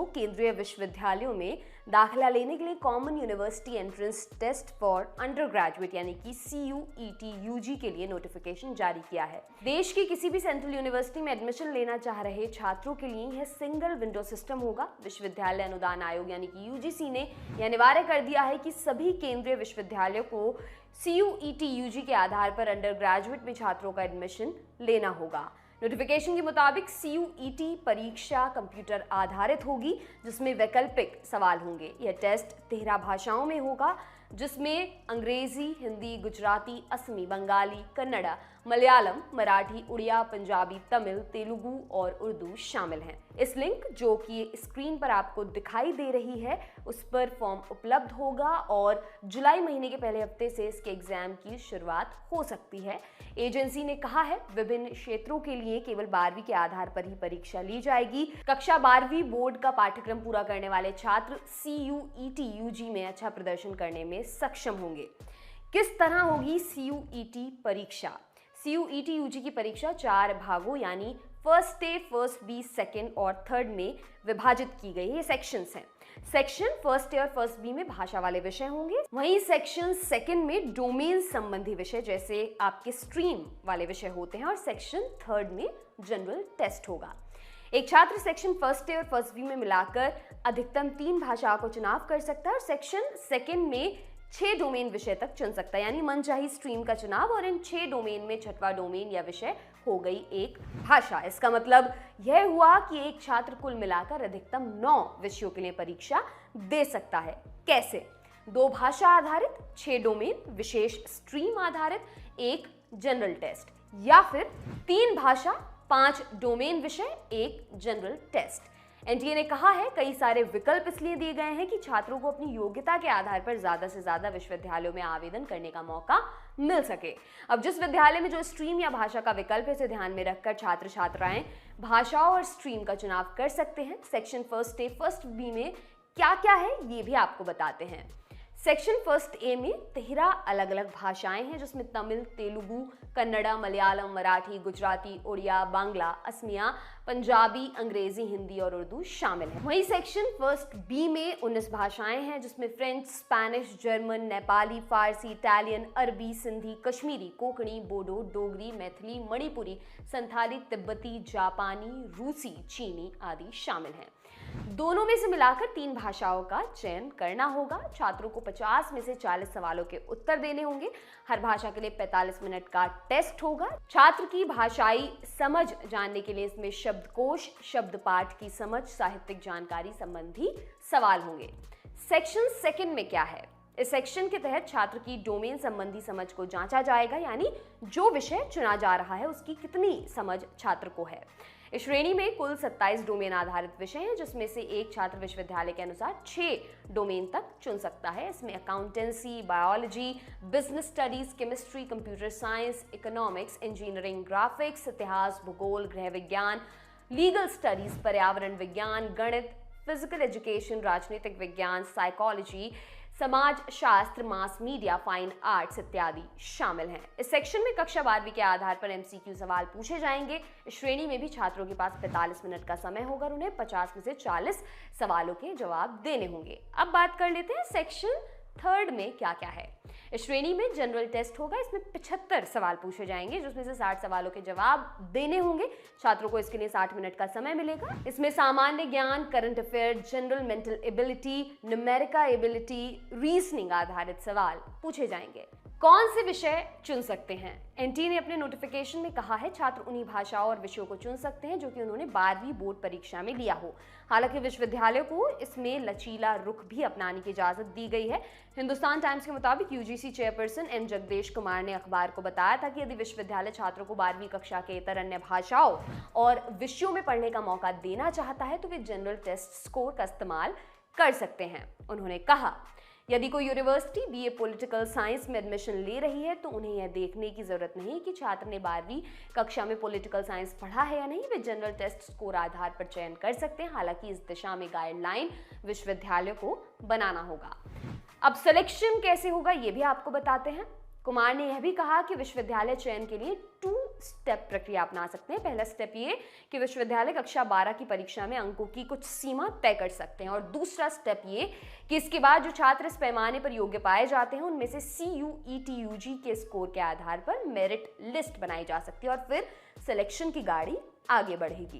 केंद्रीय विश्वविद्यालयों में दाखिला लेने के लिए common university entrance test for undergraduate यानी कि CUET UG के लिए नोटिफिकेशन जारी किया है। देश की किसी भी सेंट्रल यूनिवर्सिटी में एडमिशन लेना चाह रहे छात्रों के लिए यह सिंगल विंडो सिस्टम होगा। विश्वविद्यालय अनुदान आयोग यानी कि UGC ने यह अनिवार्य कर दिया है कि सभी केंद्रीय विश्वविद्यालयों को CUET UG के आधार पर अंडर ग्रेजुएट में छात्रों का एडमिशन लेना होगा। नोटिफिकेशन के मुताबिक CUET परीक्षा कंप्यूटर आधारित होगी, जिसमें वैकल्पिक सवाल होंगे। यह टेस्ट 13 भाषाओं में होगा, जिसमें अंग्रेजी, हिंदी, गुजराती, असमी, बंगाली, कन्नड़ा, मलयालम, मराठी, उड़िया, पंजाबी, तमिल, तेलुगु और उर्दू शामिल हैं। इस लिंक जो कि स्क्रीन पर आपको दिखाई दे रही है, उस पर फॉर्म उपलब्ध होगा और जुलाई महीने के पहले हफ्ते से इसके एग्जाम की शुरुआत हो सकती है। एजेंसी ने कहा है विभिन्न क्षेत्रों के लिए केवल 12वीं के आधार पर ही परीक्षा ली जाएगी। कक्षा 12वीं बोर्ड का पाठ्यक्रम पूरा करने वाले छात्र CUET UG में अच्छा प्रदर्शन करने में सक्षम होंगे। किस तरह होगी CUET परीक्षा? CUET UG की परीक्षा 4 भागों यानी first A, first B, second और थर्ड में विभाजित की गई है। ये सेक्शंस हैं। सेक्शन फर्स्ट ए और फर्स्ट बी में भाषा वाले विषय होंगे, वहीं सेक्शन सेकेंड में डोमेन संबंधी विषय जैसे आपके स्ट्रीम वाले विषय होते हैं और सेक्शन थर्ड में जनरल टेस्ट होगा। एक छात्र सेक्शन फर्स्ट ए और फर्स्ट बी में मिलाकर अधिकतम 3 भाषाओं को चुनाव कर सकता है और सेक्शन सेकेंड में 6 डोमेन विषय तक चुन सकता है, यानी मनचाही स्ट्रीम का चुनाव। और इन 6 डोमेन में 6वां डोमेन या विषय हो गई एक भाषा। इसका मतलब यह हुआ कि एक छात्र कुल मिलाकर अधिकतम 9 विषयों के लिए परीक्षा दे सकता है। कैसे? 2 भाषा आधारित, 6 डोमेन, विशेष स्ट्रीम आधारित, 1 जनरल टेस्ट, या फिर 3 भाषा, 5 डोमेन विषय, 1 जनरल टेस्ट। एनटीए ने कहा है कई सारे विकल्प इसलिए दिए गए हैं कि छात्रों को अपनी योग्यता के आधार पर ज्यादा से ज्यादा विश्वविद्यालयों में आवेदन करने का मौका मिल सके। अब जिस विद्यालय में जो स्ट्रीम या भाषा का विकल्प है, इसे ध्यान में रखकर छात्र छात्राएं भाषाओं और स्ट्रीम का चुनाव कर सकते हैं। Section first A, first B में क्या क्या है ये भी आपको बताते हैं। सेक्शन फर्स्ट ए में 13 अलग अलग भाषाएं हैं, जिसमें तमिल, तेलुगु, कन्नड़ा, मलयालम, मराठी, गुजराती, उड़िया, बांग्ला, असमिया, पंजाबी, अंग्रेजी, हिंदी और उर्दू शामिल है। वहीं सेक्शन फर्स्ट बी में 19 भाषाएं हैं, जिसमें फ्रेंच, स्पेनिश, जर्मन, नेपाली, फारसी, इटालियन, अरबी, सिंधी, कश्मीरी, कोंकणी, बोडो, डोगरी, मैथिली, मणिपुरी, संथाली, तिब्बती, जापानी, रूसी, चीनी आदि शामिल हैं। दोनों में से मिलाकर 3 भाषाओं का चयन करना होगा। छात्रों को 50 में से 40 सवालों के उत्तर देने होंगे। हर भाषा के लिए 45 मिनट का टेस्ट होगा। छात्र की भाषाई समझ जानने के लिए इसमें शब्दकोश, शब्द पाठ की समझ, साहित्यिक जानकारी संबंधी सवाल होंगे। सेक्शन सेकंड में क्या है? इस सेक्शन के तहत छात्र की डोमेन संबंधी समझ को जांचा जाएगा, यानी जो विषय चुना जा रहा है उसकी कितनी समझ छात्र को है। इस श्रेणी में कुल 27 डोमेन आधारित विषय हैं, जिसमें से एक छात्र विश्वविद्यालय के अनुसार 6 डोमेन तक चुन सकता है। इसमें accountancy, biology, business studies, chemistry, computer science, economics, engineering, graphics, इतिहास, भूगोल, गृह विज्ञान, लीगल स्टडीज, पर्यावरण विज्ञान, गणित, फिजिकल एजुकेशन, राजनीतिक विज्ञान, साइकोलॉजी, समाज शास्त्र, मास मीडिया, फाइन आर्ट्स इत्यादि शामिल हैं। इस सेक्शन में कक्षा 12वीं के आधार पर MCQ सवाल पूछे जाएंगे। इस श्रेणी में भी छात्रों के पास 45 मिनट का समय होगा और उन्हें 50 में से 40 सवालों के जवाब देने होंगे। अब बात कर लेते हैं सेक्शन थर्ड में क्या क्या है। इस श्रेणी में जनरल टेस्ट होगा। इसमें 75 सवाल पूछे जाएंगे, जिसमें से 60 सवालों के जवाब देने होंगे। छात्रों को इसके लिए 60 मिनट का समय मिलेगा। इसमें सामान्य ज्ञान, current affair, general mental ability, numerical ability, reasoning आधारित सवाल पूछे जाएंगे। कौन से विषय चुन सकते हैं? एनटीए ने अपने नोटिफिकेशन में कहा है छात्र उन्हीं भाषाओं और विषयों को चुन सकते हैं जो कि उन्होंने 12वीं बोर्ड परीक्षा में लिया हो। हालांकि विश्वविद्यालय को इसमें लचीला रुख भी अपनाने की इजाजत दी गई है। हिंदुस्तान टाइम्स के मुताबिक UGC chairperson M Jagdesh Kumar ने अखबार को बताया था कि यदि विश्वविद्यालय छात्रों को 12वीं कक्षा के इतर अन्य भाषाओं और विषयों में पढ़ने का मौका देना चाहता है तो वे जनरल टेस्ट स्कोर का इस्तेमाल कर सकते हैं। उन्होंने कहा यदि कोई यूनिवर्सिटी बीए पॉलिटिकल साइंस में एडमिशन ले रही है तो उन्हें यह देखने की जरूरत नहीं कि छात्र ने 12वीं कक्षा में पॉलिटिकल साइंस पढ़ा है या नहीं। वे जनरल टेस्ट स्कोर आधार पर चयन कर सकते हैं। हालांकि इस दिशा में गाइडलाइन विश्वविद्यालय को बनाना होगा। अब सिलेक्शन कैसे होगा ये भी आपको बताते हैं। कुमार ने यह भी कहा कि विश्वविद्यालय चयन के लिए 2 स्टेप प्रक्रिया अपना सकते हैं। पहला स्टेप ये कि विश्वविद्यालय कक्षा 12 की परीक्षा में अंकों की कुछ सीमा तय कर सकते हैं, और दूसरा स्टेप ये कि इसके बाद जो छात्र इस पैमाने पर योग्य पाए जाते हैं उनमें से CUET UG के स्कोर के आधार पर मेरिट लिस्ट बनाई जा सकती है और फिर सिलेक्शन की गाड़ी आगे बढ़ेगी।